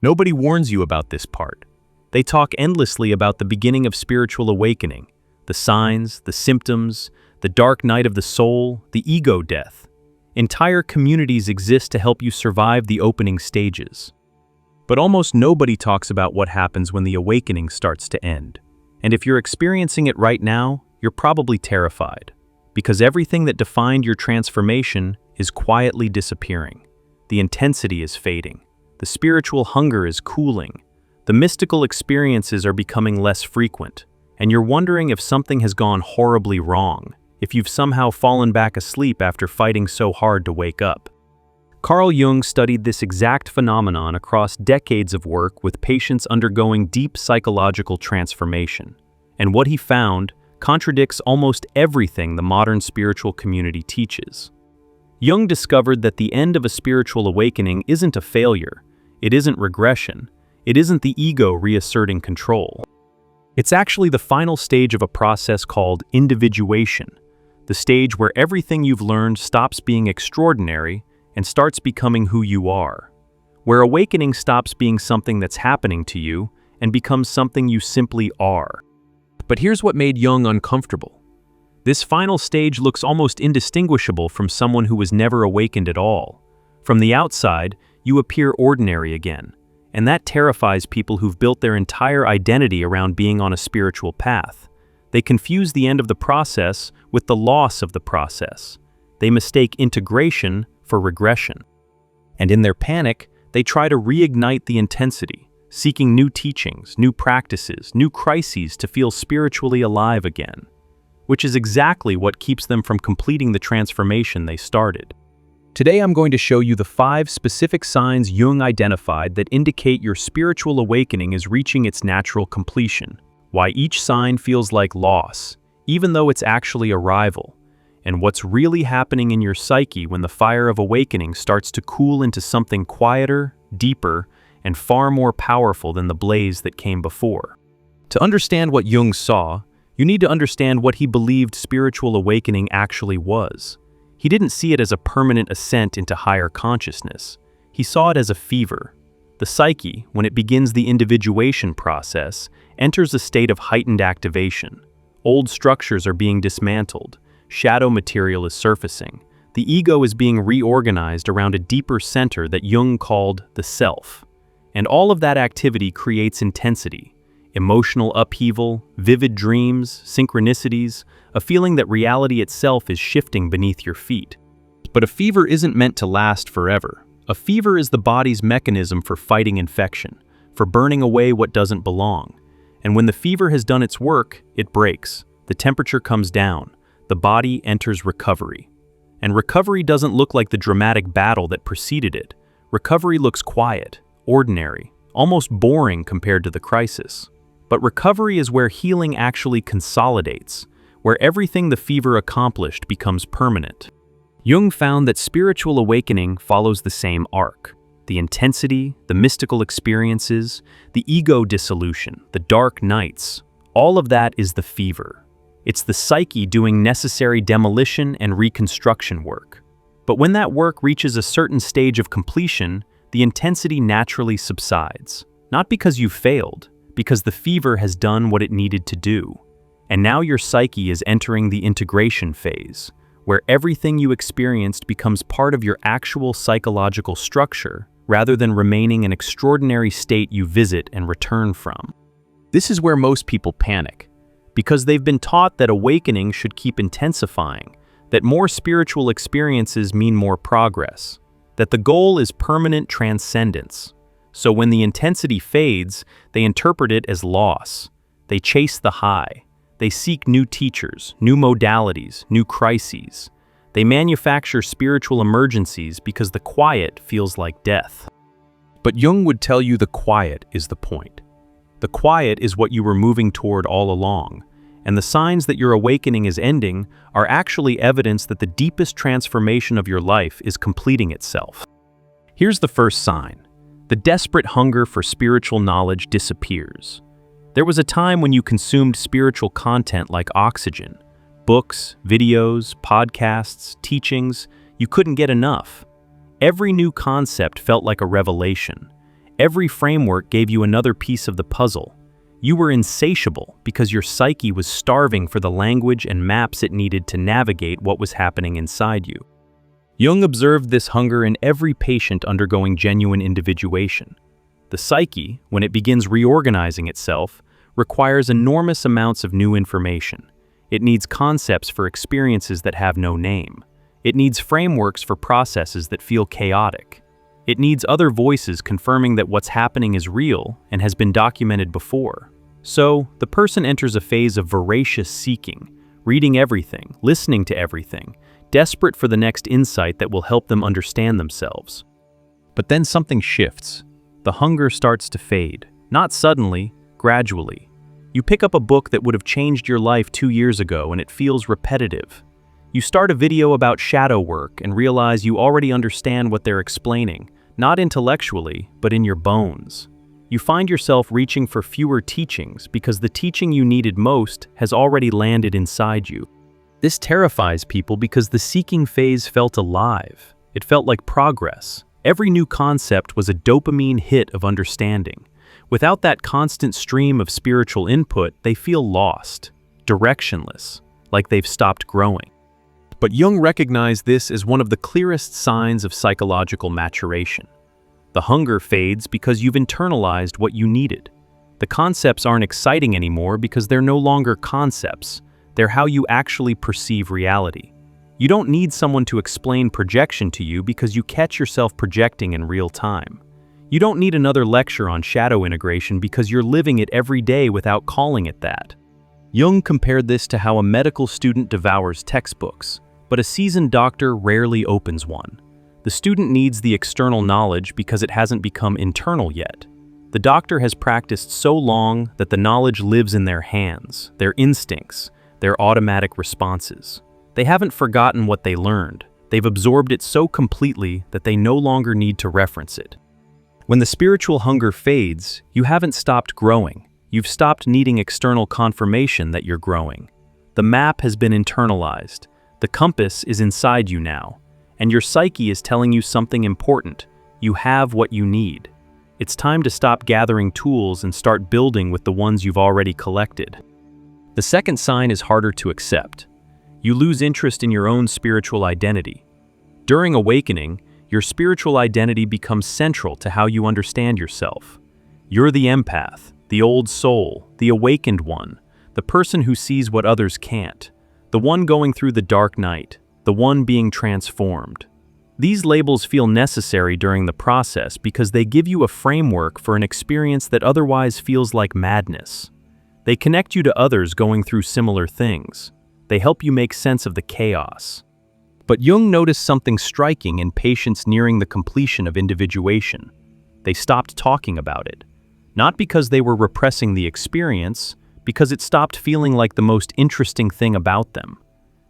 Nobody warns you about this part. They talk endlessly about the beginning of spiritual awakening, the signs, the symptoms, the dark night of the soul, the ego death. Entire communities exist to help you survive the opening stages. But almost nobody talks about what happens when the awakening starts to end. And if you're experiencing it right now, you're probably terrified, because everything that defined your transformation is quietly disappearing. The intensity is fading. The spiritual hunger is cooling. The mystical experiences are becoming less frequent, and you're wondering if something has gone horribly wrong, if you've somehow fallen back asleep after fighting so hard to wake up. Carl Jung studied this exact phenomenon across decades of work with patients undergoing deep psychological transformation, and what he found contradicts almost everything the modern spiritual community teaches. Jung discovered that the end of a spiritual awakening isn't a failure, it isn't regression, it isn't the ego reasserting control. It's actually the final stage of a process called individuation, the stage where everything you've learned stops being extraordinary and starts becoming who you are, where awakening stops being something that's happening to you and becomes something you simply are. But here's what made Jung uncomfortable. This final stage looks almost indistinguishable from someone who was never awakened at all. From the outside, you appear ordinary again, and that terrifies people who've built their entire identity around being on a spiritual path. They confuse the end of the process with the loss of the process. They mistake integration for regression. And in their panic, they try to reignite the intensity, seeking new teachings, new practices, new crises to feel spiritually alive again, which is exactly what keeps them from completing the transformation they started. Today I'm going to show you the 5 specific signs Jung identified that indicate your spiritual awakening is reaching its natural completion, why each sign feels like loss, even though it's actually arrival, and what's really happening in your psyche when the fire of awakening starts to cool into something quieter, deeper, and far more powerful than the blaze that came before. To understand what Jung saw, you need to understand what he believed spiritual awakening actually was. He didn't see it as a permanent ascent into higher consciousness. He saw it as a fever. The psyche, when it begins the individuation process, enters a state of heightened activation. Old structures are being dismantled. Shadow material is surfacing. The ego is being reorganized around a deeper center that Jung called the self. And all of that activity creates intensity, emotional upheaval, vivid dreams, synchronicities, a feeling that reality itself is shifting beneath your feet. But a fever isn't meant to last forever. A fever is the body's mechanism for fighting infection, for burning away what doesn't belong. And when the fever has done its work, it breaks. The temperature comes down. The body enters recovery. And recovery doesn't look like the dramatic battle that preceded it. Recovery looks quiet, ordinary, almost boring compared to the crisis. But recovery is where healing actually consolidates, where everything the fever accomplished becomes permanent. Jung found that spiritual awakening follows the same arc. The intensity, the mystical experiences, the ego dissolution, the dark nights, all of that is the fever. It's the psyche doing necessary demolition and reconstruction work. But when that work reaches a certain stage of completion, the intensity naturally subsides. Not because you failed, because the fever has done what it needed to do. And now your psyche is entering the integration phase, where everything you experienced becomes part of your actual psychological structure, rather than remaining an extraordinary state you visit and return from. This is where most people panic, because they've been taught that awakening should keep intensifying, that more spiritual experiences mean more progress, that the goal is permanent transcendence. So when the intensity fades, they interpret it as loss. They chase the high. They seek new teachers, new modalities, new crises. They manufacture spiritual emergencies because the quiet feels like death. But Jung would tell you the quiet is the point. The quiet is what you were moving toward all along, and the signs that your awakening is ending are actually evidence that the deepest transformation of your life is completing itself. Here's the first sign. The desperate hunger for spiritual knowledge disappears. There was a time when you consumed spiritual content like oxygen. Books, videos, podcasts, teachings, you couldn't get enough. Every new concept felt like a revelation. Every framework gave you another piece of the puzzle. You were insatiable because your psyche was starving for the language and maps it needed to navigate what was happening inside you. Jung observed this hunger in every patient undergoing genuine individuation. The psyche, when it begins reorganizing itself, requires enormous amounts of new information. It needs concepts for experiences that have no name. It needs frameworks for processes that feel chaotic. It needs other voices confirming that what's happening is real and has been documented before. So, the person enters a phase of voracious seeking, reading everything, listening to everything, desperate for the next insight that will help them understand themselves. But then something shifts. The hunger starts to fade, not suddenly, gradually. You pick up a book that would have changed your life 2 years ago and it feels repetitive. You start a video about shadow work and realize you already understand what they're explaining, not intellectually, but in your bones. You find yourself reaching for fewer teachings because the teaching you needed most has already landed inside you. This terrifies people because the seeking phase felt alive. It felt like progress. Every new concept was a dopamine hit of understanding. Without that constant stream of spiritual input, they feel lost, directionless, like they've stopped growing. But Jung recognized this as one of the clearest signs of psychological maturation. The hunger fades because you've internalized what you needed. The concepts aren't exciting anymore because they're no longer concepts. They're how you actually perceive reality. You don't need someone to explain projection to you because you catch yourself projecting in real time. You don't need another lecture on shadow integration because you're living it every day without calling it that. Jung compared this to how a medical student devours textbooks, but a seasoned doctor rarely opens one. The student needs the external knowledge because it hasn't become internal yet. The doctor has practiced so long that the knowledge lives in their hands, their instincts, their automatic responses. They haven't forgotten what they learned. They've absorbed it so completely that they no longer need to reference it. When the spiritual hunger fades, you haven't stopped growing. You've stopped needing external confirmation that you're growing. The map has been internalized. The compass is inside you now, and your psyche is telling you something important. You have what you need. It's time to stop gathering tools and start building with the ones you've already collected. The second sign is harder to accept. You lose interest in your own spiritual identity. During awakening, your spiritual identity becomes central to how you understand yourself. You're the empath, the old soul, the awakened one, the person who sees what others can't. The one going through the dark night, the one being transformed. These labels feel necessary during the process because they give you a framework for an experience that otherwise feels like madness. They connect you to others going through similar things. They help you make sense of the chaos. But Jung noticed something striking in patients nearing the completion of individuation. They stopped talking about it. Not because they were repressing the experience, because it stopped feeling like the most interesting thing about them.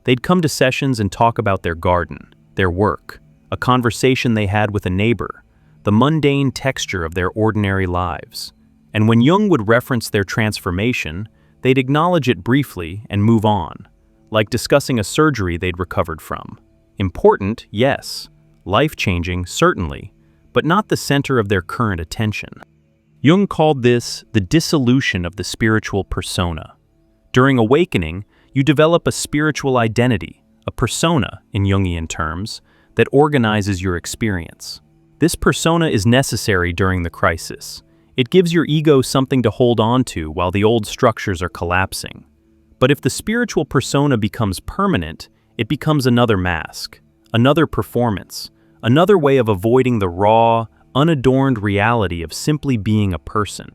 They'd come to sessions and talk about their garden, their work, a conversation they had with a neighbor, the mundane texture of their ordinary lives. And when Jung would reference their transformation, they'd acknowledge it briefly and move on, like discussing a surgery they'd recovered from. Important, yes. Life-changing, certainly, but not the center of their current attention. Jung called this the dissolution of the spiritual persona. During awakening, you develop a spiritual identity, a persona, in Jungian terms, that organizes your experience. This persona is necessary during the crisis. It gives your ego something to hold on to while the old structures are collapsing. But if the spiritual persona becomes permanent, it becomes another mask, another performance, another way of avoiding the raw, unadorned reality of simply being a person.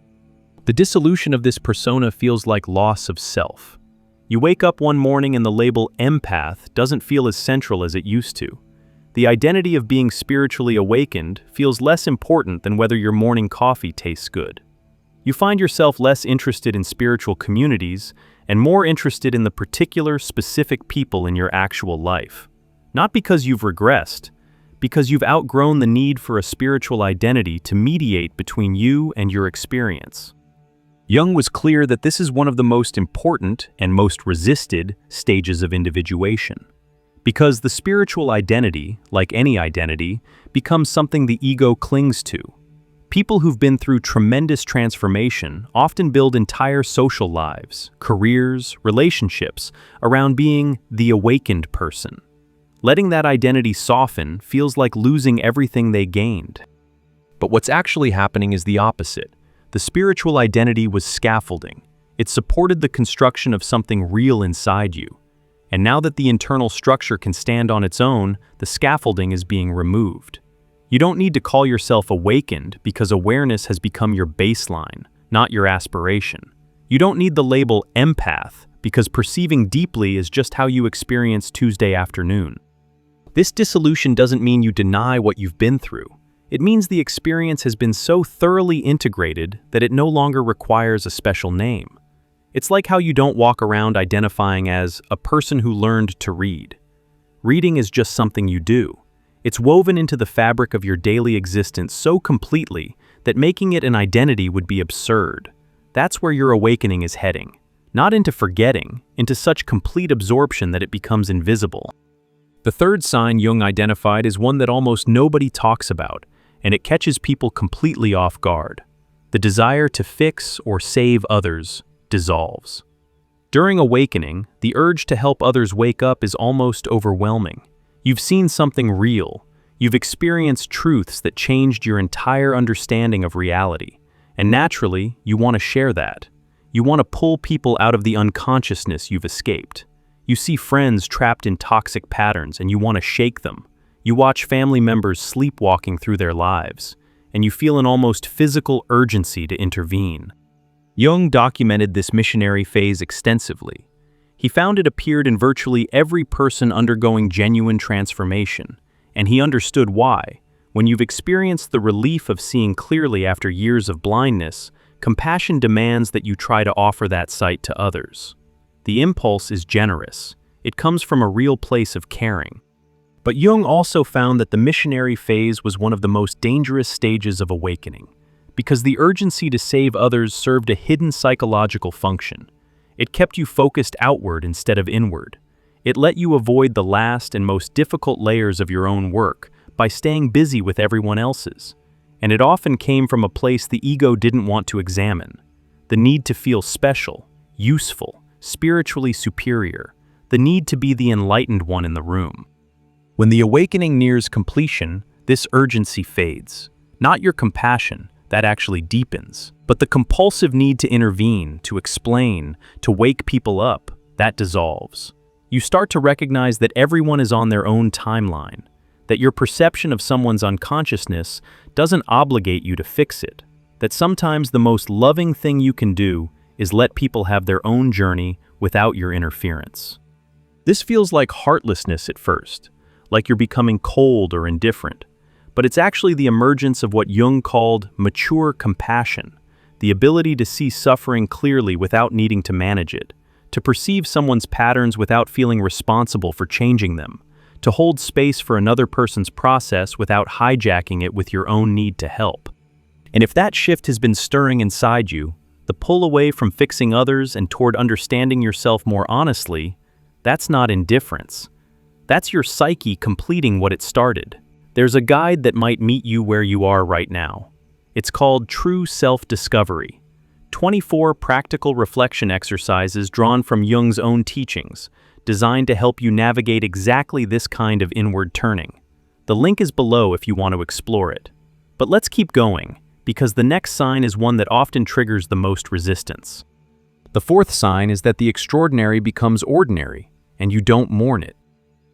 The dissolution of this persona feels like loss of self. You wake up one morning and the label empath doesn't feel as central as it used to. The identity of being spiritually awakened feels less important than whether your morning coffee tastes good. You find yourself less interested in spiritual communities and more interested in the particular, specific people in your actual life. Not because you've regressed, because you've outgrown the need for a spiritual identity to mediate between you and your experience. Jung was clear that this is one of the most important and most resisted stages of individuation. Because the spiritual identity, like any identity, becomes something the ego clings to. People who've been through tremendous transformation often build entire social lives, careers, relationships around being the awakened person. Letting that identity soften feels like losing everything they gained. But what's actually happening is the opposite. The spiritual identity was scaffolding. It supported the construction of something real inside you. And now that the internal structure can stand on its own, the scaffolding is being removed. You don't need to call yourself awakened because awareness has become your baseline, not your aspiration. You don't need the label empath because perceiving deeply is just how you experience Tuesday afternoon. This dissolution doesn't mean you deny what you've been through. It means the experience has been so thoroughly integrated that it no longer requires a special name. It's like how you don't walk around identifying as a person who learned to read. Reading is just something you do. It's woven into the fabric of your daily existence so completely that making it an identity would be absurd. That's where your awakening is heading. Not into forgetting, into such complete absorption that it becomes invisible. The third sign Jung identified is one that almost nobody talks about, and it catches people completely off guard. The desire to fix or save others dissolves. During awakening, the urge to help others wake up is almost overwhelming. You've seen something real. You've experienced truths that changed your entire understanding of reality. And naturally, you want to share that. You want to pull people out of the unconsciousness you've escaped. You see friends trapped in toxic patterns and you want to shake them. You watch family members sleepwalking through their lives, and you feel an almost physical urgency to intervene. Jung documented this missionary phase extensively. He found it appeared in virtually every person undergoing genuine transformation, and he understood why. When you've experienced the relief of seeing clearly after years of blindness, compassion demands that you try to offer that sight to others. The impulse is generous. It comes from a real place of caring. But Jung also found that the missionary phase was one of the most dangerous stages of awakening, because the urgency to save others served a hidden psychological function. It kept you focused outward instead of inward. It let you avoid the last and most difficult layers of your own work by staying busy with everyone else's. And it often came from a place the ego didn't want to examine. The need to feel special, useful, spiritually superior, the need to be the enlightened one in the room. When the awakening nears completion, this urgency fades. Not your compassion, that actually deepens, but the compulsive need to intervene, to explain, to wake people up, that dissolves. You start to recognize that everyone is on their own timeline, that your perception of someone's unconsciousness doesn't obligate you to fix it, that sometimes the most loving thing you can do is let people have their own journey without your interference. This feels like heartlessness at first, like you're becoming cold or indifferent, but it's actually the emergence of what Jung called mature compassion, the ability to see suffering clearly without needing to manage it, to perceive someone's patterns without feeling responsible for changing them, to hold space for another person's process without hijacking it with your own need to help. And if that shift has been stirring inside you, the pull away from fixing others and toward understanding yourself more honestly, that's not indifference. That's your psyche completing what it started. There's a guide that might meet you where you are right now. It's called True Self-Discovery. 24 practical reflection exercises drawn from Jung's own teachings, designed to help you navigate exactly this kind of inward turning. The link is below if you want to explore it. But let's keep going, because the next sign is one that often triggers the most resistance. The fourth sign is that the extraordinary becomes ordinary, and you don't mourn it.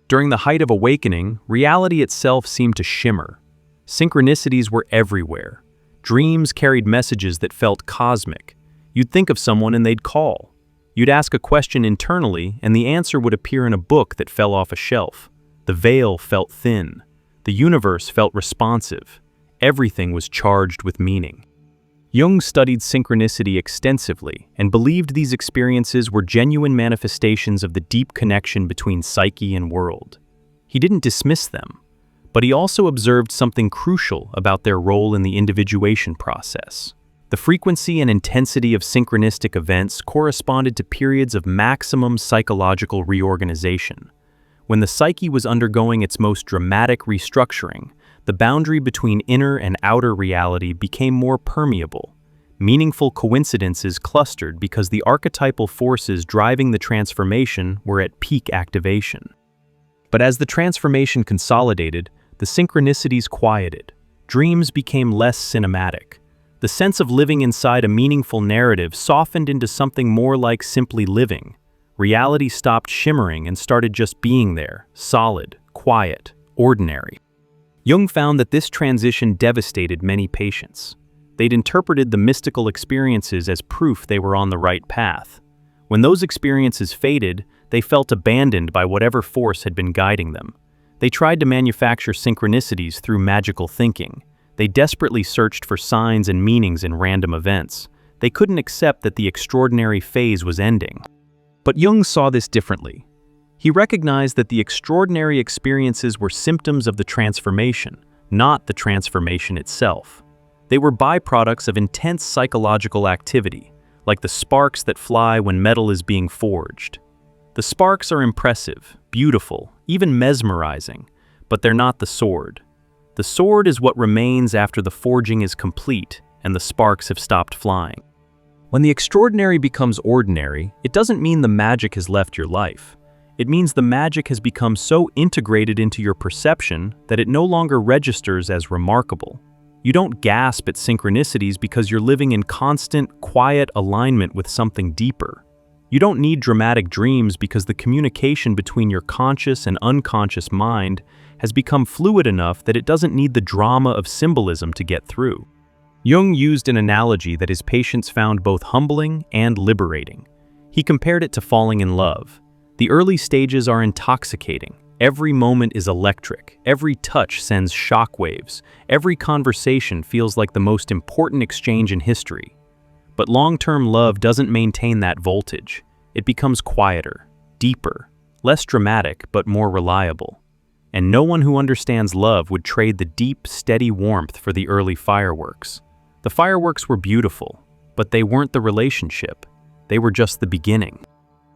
During the height of awakening, reality itself seemed to shimmer. Synchronicities were everywhere. Dreams carried messages that felt cosmic. You'd think of someone and they'd call. You'd ask a question internally and the answer would appear in a book that fell off a shelf. The veil felt thin. The universe felt responsive. Everything was charged with meaning. Jung studied synchronicity extensively and believed these experiences were genuine manifestations of the deep connection between psyche and world. He didn't dismiss them, but he also observed something crucial about their role in the individuation process. The frequency and intensity of synchronistic events corresponded to periods of maximum psychological reorganization. When the psyche was undergoing its most dramatic restructuring, the boundary between inner and outer reality became more permeable. Meaningful coincidences clustered because the archetypal forces driving the transformation were at peak activation. But as the transformation consolidated, the synchronicities quieted. Dreams became less cinematic. The sense of living inside a meaningful narrative softened into something more like simply living. Reality stopped shimmering and started just being there, solid, quiet, ordinary. Jung found that this transition devastated many patients. They'd interpreted the mystical experiences as proof they were on the right path. When those experiences faded, they felt abandoned by whatever force had been guiding them. They tried to manufacture synchronicities through magical thinking. They desperately searched for signs and meanings in random events. They couldn't accept that the extraordinary phase was ending. But Jung saw this differently. He recognized that the extraordinary experiences were symptoms of the transformation, not the transformation itself. They were byproducts of intense psychological activity, like the sparks that fly when metal is being forged. The sparks are impressive, beautiful, even mesmerizing, but they're not the sword. The sword is what remains after the forging is complete and the sparks have stopped flying. When the extraordinary becomes ordinary, it doesn't mean the magic has left your life. It means the magic has become so integrated into your perception that it no longer registers as remarkable. You don't gasp at synchronicities because you're living in constant, quiet alignment with something deeper. You don't need dramatic dreams because the communication between your conscious and unconscious mind has become fluid enough that it doesn't need the drama of symbolism to get through. Jung used an analogy that his patients found both humbling and liberating. He compared it to falling in love. The early stages are intoxicating. Every moment is electric. Every touch sends shockwaves. Every conversation feels like the most important exchange in history. But long-term love doesn't maintain that voltage. It becomes quieter, deeper, less dramatic, but more reliable. And no one who understands love would trade the deep, steady warmth for the early fireworks. The fireworks were beautiful, but they weren't the relationship. They were just the beginning.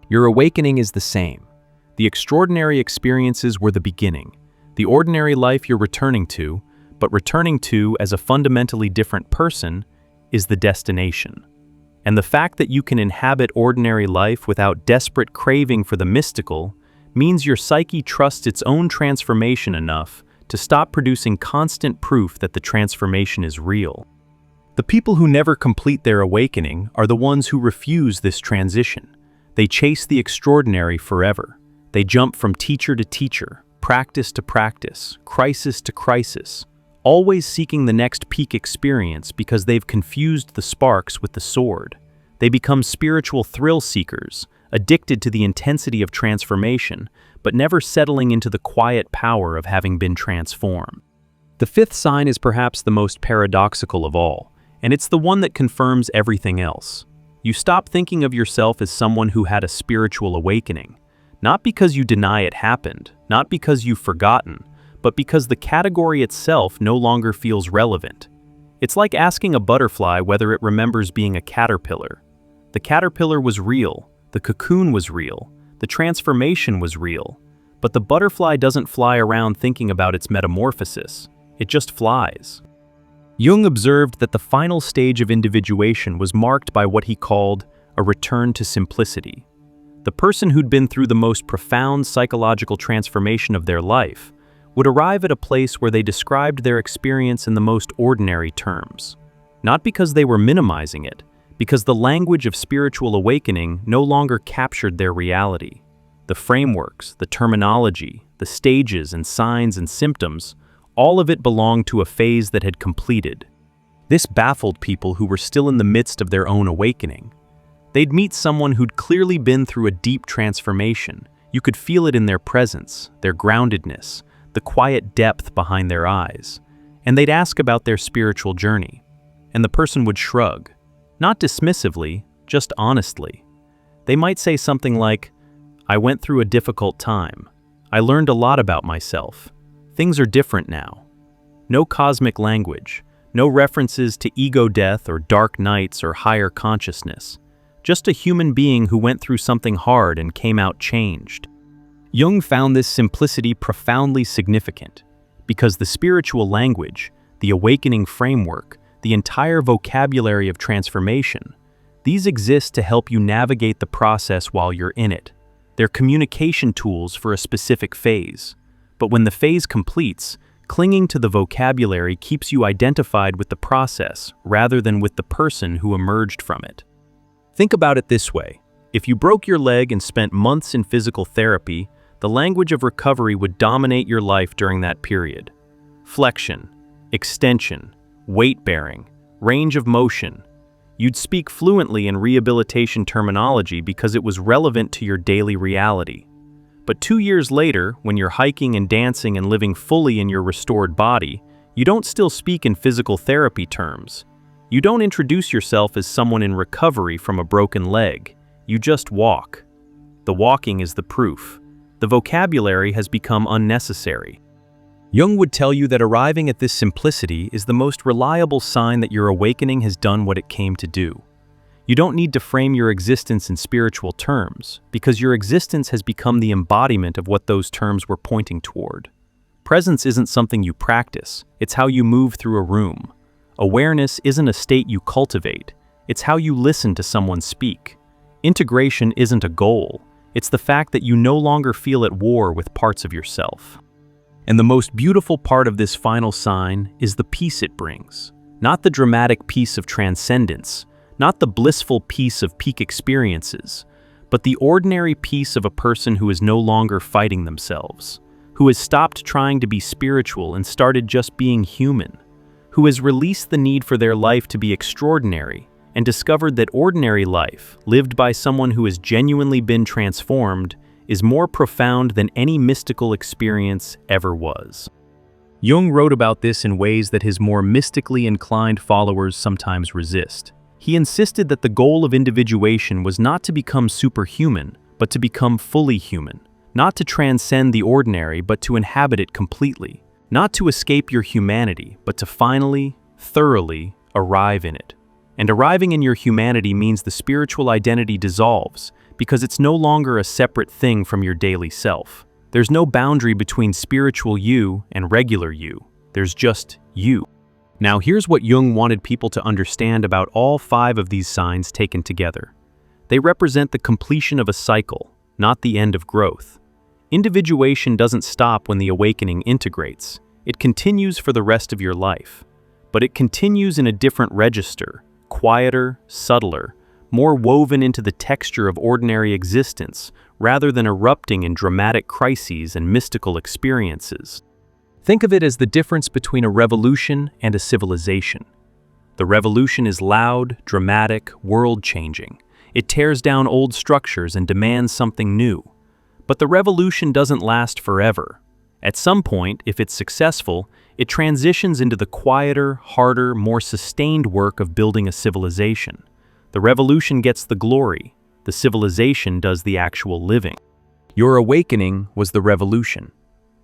Your awakening is the same. The extraordinary experiences were the beginning. The ordinary life you're returning to, but returning to as a fundamentally different person, is the destination. And the fact that you can inhabit ordinary life without desperate craving for the mystical means your psyche trusts its own transformation enough to stop producing constant proof that the transformation is real. The people who never complete their awakening are the ones who refuse this transition. They chase the extraordinary forever. They jump from teacher to teacher, practice to practice, crisis to crisis, always seeking the next peak experience because they've confused the sparks with the sword. They become spiritual thrill seekers, addicted to the intensity of transformation, but never settling into the quiet power of having been transformed. The fifth sign is perhaps the most paradoxical of all, and it's the one that confirms everything else. You stop thinking of yourself as someone who had a spiritual awakening, not because you deny it happened, not because you've forgotten, but because the category itself no longer feels relevant. It's like asking a butterfly whether it remembers being a caterpillar. The caterpillar was real, the cocoon was real, the transformation was real, but the butterfly doesn't fly around thinking about its metamorphosis. It just flies. Jung observed that the final stage of individuation was marked by what he called a return to simplicity. The person who'd been through the most profound psychological transformation of their life would arrive at a place where they described their experience in the most ordinary terms. Not because they were minimizing it, because the language of spiritual awakening no longer captured their reality. The frameworks, the terminology, the stages and signs and symptoms, all of it belonged to a phase that had completed. This baffled people who were still in the midst of their own awakening. They'd meet someone who'd clearly been through a deep transformation. You could feel it in their presence, their groundedness, the quiet depth behind their eyes. And they'd ask about their spiritual journey. And the person would shrug, not dismissively, just honestly. They might say something like, "I went through a difficult time. I learned a lot about myself. Things are different now." No cosmic language, no references to ego death or dark nights or higher consciousness. Just a human being who went through something hard and came out changed. Jung found this simplicity profoundly significant. because the spiritual language, the awakening framework, the entire vocabulary of transformation, these exist to help you navigate the process while you're in it. They're communication tools for a specific phase. But when the phase completes, clinging to the vocabulary keeps you identified with the process rather than with the person who emerged from it. Think about it this way. If you broke your leg and spent months in physical therapy, the language of recovery would dominate your life during that period. Flexion, extension, weight-bearing, range of motion. You'd speak fluently in rehabilitation terminology because it was relevant to your daily reality. But 2 years later, when you're hiking and dancing and living fully in your restored body, you don't still speak in physical therapy terms. You don't introduce yourself as someone in recovery from a broken leg. You just walk. The walking is the proof. The vocabulary has become unnecessary. Jung would tell you that arriving at this simplicity is the most reliable sign that your awakening has done what it came to do. You don't need to frame your existence in spiritual terms, because your existence has become the embodiment of what those terms were pointing toward. Presence isn't something you practice, it's how you move through a room. Awareness isn't a state you cultivate, it's how you listen to someone speak. Integration isn't a goal, it's the fact that you no longer feel at war with parts of yourself. And the most beautiful part of this final sign is the peace it brings. Not the dramatic peace of transcendence, not the blissful peace of peak experiences, but the ordinary peace of a person who is no longer fighting themselves, who has stopped trying to be spiritual and started just being human, who has released the need for their life to be extraordinary and discovered that ordinary life, lived by someone who has genuinely been transformed, is more profound than any mystical experience ever was. Jung wrote about this in ways that his more mystically inclined followers sometimes resist. He insisted that the goal of individuation was not to become superhuman, but to become fully human, not to transcend the ordinary, but to inhabit it completely, not to escape your humanity, but to finally, thoroughly arrive in it. And arriving in your humanity means the spiritual identity dissolves, because it's no longer a separate thing from your daily self. There's no boundary between spiritual you and regular you. There's just you. Now here's what Jung wanted people to understand about all 5 of these signs taken together. They represent the completion of a cycle, not the end of growth. Individuation doesn't stop when the awakening integrates. It continues for the rest of your life. But it continues in a different register, quieter, subtler, more woven into the texture of ordinary existence, rather than erupting in dramatic crises and mystical experiences. Think of it as the difference between a revolution and a civilization. The revolution is loud, dramatic, world-changing. It tears down old structures and demands something new. But the revolution doesn't last forever. At some point, if it's successful, it transitions into the quieter, harder, more sustained work of building a civilization. The revolution gets the glory. The civilization does the actual living. Your awakening was the revolution.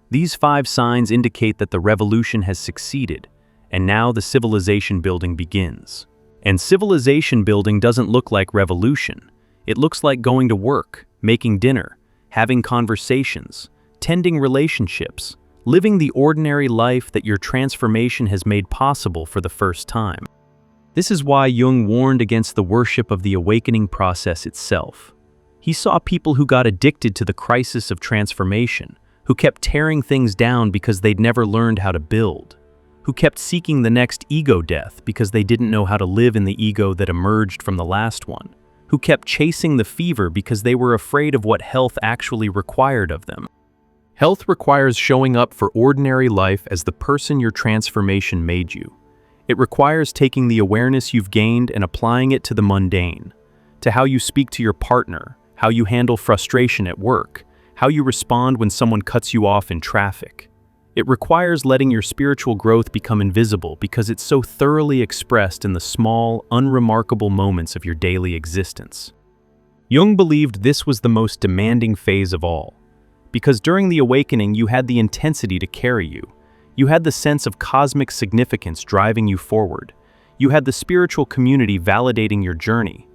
These 5 signs indicate that the revolution has succeeded, and now the civilization building begins. And civilization building doesn't look like revolution. It looks like going to work, making dinner, having conversations, tending relationships, living the ordinary life that your transformation has made possible for the first time. This is why Jung warned against the worship of the awakening process itself. He saw people who got addicted to the crisis of transformation, who kept tearing things down because they'd never learned how to build, who kept seeking the next ego death because they didn't know how to live in the ego that emerged from the last one, who kept chasing the fever because they were afraid of what health actually required of them. Health requires showing up for ordinary life as the person your transformation made you. It requires taking the awareness you've gained and applying it to the mundane, to how you speak to your partner, how you handle frustration at work, how you respond when someone cuts you off in traffic. It requires letting your spiritual growth become invisible because it's so thoroughly expressed in the small, unremarkable moments of your daily existence. Jung believed this was the most demanding phase of all, because during the awakening you had the intensity to carry you. You had the sense of cosmic significance driving you forward. You had the spiritual community validating your journey.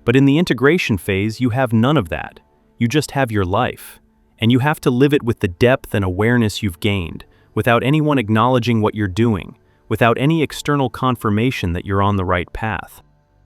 But in the integration phase, you have none of that. You just have your life. And you have to live it with the depth and awareness you've gained, without anyone acknowledging what you're doing, without any external confirmation that you're on the right path.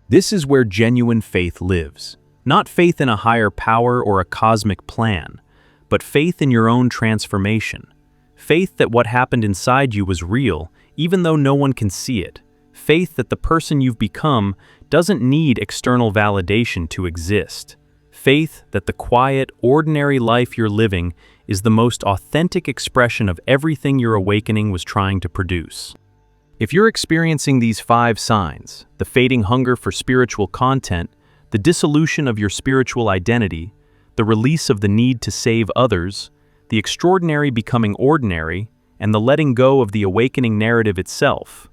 This is where genuine faith lives. Not faith in a higher power or a cosmic plan, but faith in your own transformation. Faith that what happened inside you was real, even though no one can see it. Faith that the person you've become doesn't need external validation to exist. Faith that the quiet, ordinary life you're living is the most authentic expression of everything your awakening was trying to produce. If you're experiencing these 5 signs, the fading hunger for spiritual content, the dissolution of your spiritual identity, the release of the need to save others, the extraordinary becoming ordinary, and the letting go of the awakening narrative itself,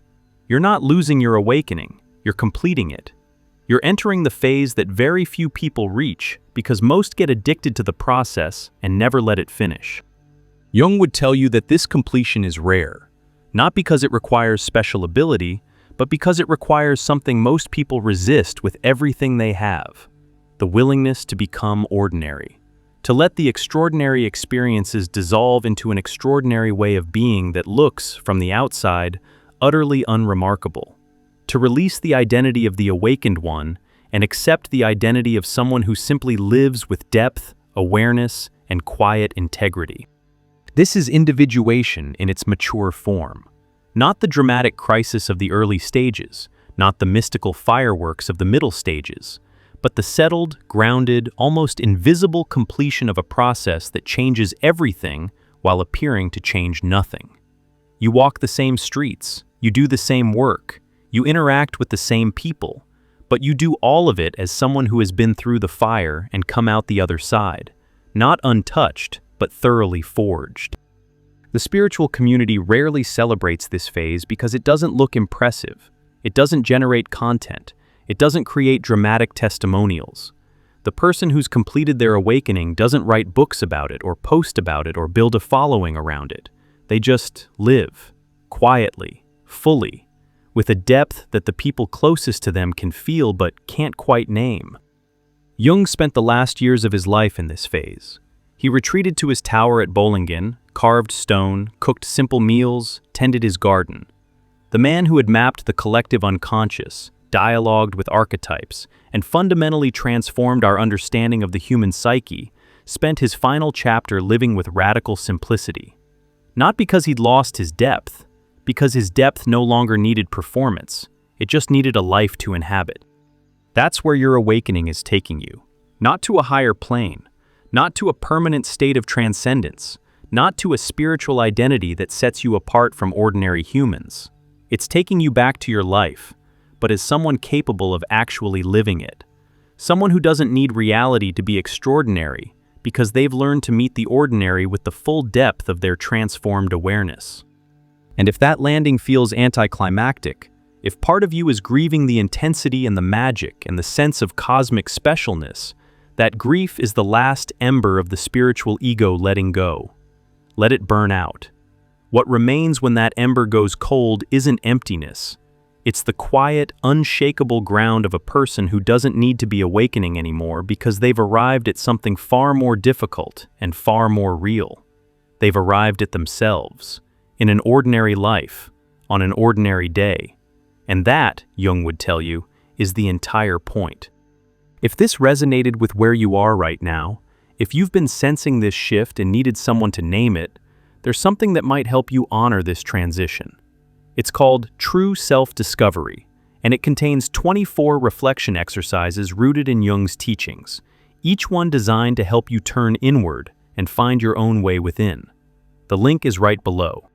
you're not losing your awakening, you're completing it. You're entering the phase that very few people reach because most get addicted to the process and never let it finish. Jung would tell you that this completion is rare, not because it requires special ability, but because it requires something most people resist with everything they have: the willingness to become ordinary, to let the extraordinary experiences dissolve into an extraordinary way of being that looks, from the outside, utterly unremarkable, to release the identity of the awakened one and accept the identity of someone who simply lives with depth, awareness, and quiet integrity. This is individuation in its mature form. Not the dramatic crisis of the early stages, not the mystical fireworks of the middle stages, but the settled, grounded, almost invisible completion of a process that changes everything while appearing to change nothing. You walk the same streets, you do the same work, you interact with the same people, but you do all of it as someone who has been through the fire and come out the other side, not untouched, but thoroughly forged. The spiritual community rarely celebrates this phase because it doesn't look impressive, it doesn't generate content, it doesn't create dramatic testimonials. The person who's completed their awakening doesn't write books about it or post about it or build a following around it. They just live, quietly, fully, with a depth that the people closest to them can feel but can't quite name. Jung spent the last years of his life in this phase. He retreated to his tower at Bollingen, carved stone, cooked simple meals, tended his garden. The man who had mapped the collective unconscious, dialogued with archetypes, and fundamentally transformed our understanding of the human psyche, spent his final chapter living with radical simplicity. Not because he'd lost his depth, because his depth no longer needed performance, it just needed a life to inhabit. That's where your awakening is taking you. Not to a higher plane, not to a permanent state of transcendence, not to a spiritual identity that sets you apart from ordinary humans. It's taking you back to your life, but as someone capable of actually living it. Someone who doesn't need reality to be extraordinary because they've learned to meet the ordinary with the full depth of their transformed awareness. And if that landing feels anticlimactic, if part of you is grieving the intensity and the magic and the sense of cosmic specialness, that grief is the last ember of the spiritual ego letting go. Let it burn out. What remains when that ember goes cold isn't emptiness. It's the quiet, unshakable ground of a person who doesn't need to be awakening anymore because they've arrived at something far more difficult and far more real. They've arrived at themselves, in an ordinary life, on an ordinary day. And that, Jung would tell you, is the entire point. If this resonated with where you are right now, if you've been sensing this shift and needed someone to name it, there's something that might help you honor this transition. It's called True Self-Discovery, and it contains 24 reflection exercises rooted in Jung's teachings, each one designed to help you turn inward and find your own way within. The link is right below.